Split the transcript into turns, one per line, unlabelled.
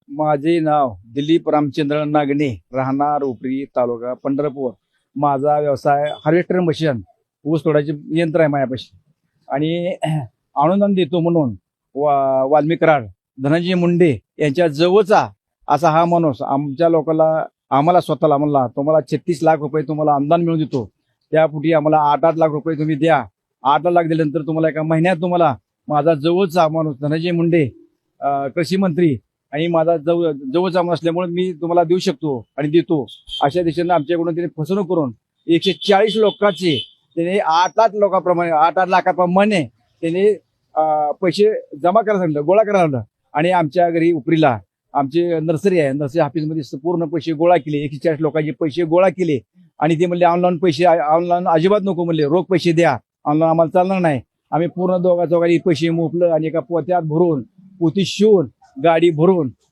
माझे नाव दिलीप रामचंद्र नागणे, राहणार उपरी, तालुका पंढरपूर. माझा व्यवसाय हार्वेस्टर मशीन, ऊस तोडाचे यंत्र आहे माझ्यापाशी. आणि अनुदान देतो म्हणून वाल्मिक कराड, धनंजय मुंडे यांच्या जवळचा असा हा माणूस आमच्या लोकांना, आम्हाला स्वतःला म्हणला तुम्हाला 36 लाख रुपये तुम्हाला अनुदान मिळून देतो. त्यापुढे आम्हाला 8-8 लाख रुपये तुम्ही द्या. 8 लाख दिल्यानंतर तुम्हाला एका महिन्यात तुम्हाला माझा जवळचा माणूस धनंजय मुंडे, कृषी मंत्री, आणि माझा जवळचा माणूस असल्यामुळे मी तुम्हाला देऊ शकतो आणि देतो. अशा दिशेनं आमच्याकडून त्यांनी फसवणूक करून 140 लोकांचे त्याने 8-8 लोकांप्रमाणे 8-8 लाखाप्रमाणे त्याने पैसे जमा करायला सांगितलं, गोळा करायला सांगितलं. आणि आमच्या घरी उपरीला आमची नर्सरी आहे, नर्सरी ऑफिसमध्ये पूर्ण पैसे गोळा केले. 140 लोकांचे पैसे गोळा केले. आणि ते म्हणले ऑनलाईन पैसे, ऑनलाईन अजिबात नको म्हणले, रोख पैसे द्या, ऑनलाईन आम्हाला चालणार नाही. आम्ही पूर्ण दोघांनी पैसे मोपलं आणि एका पोत्यात भरून, पोती शिवून, गाडी भरून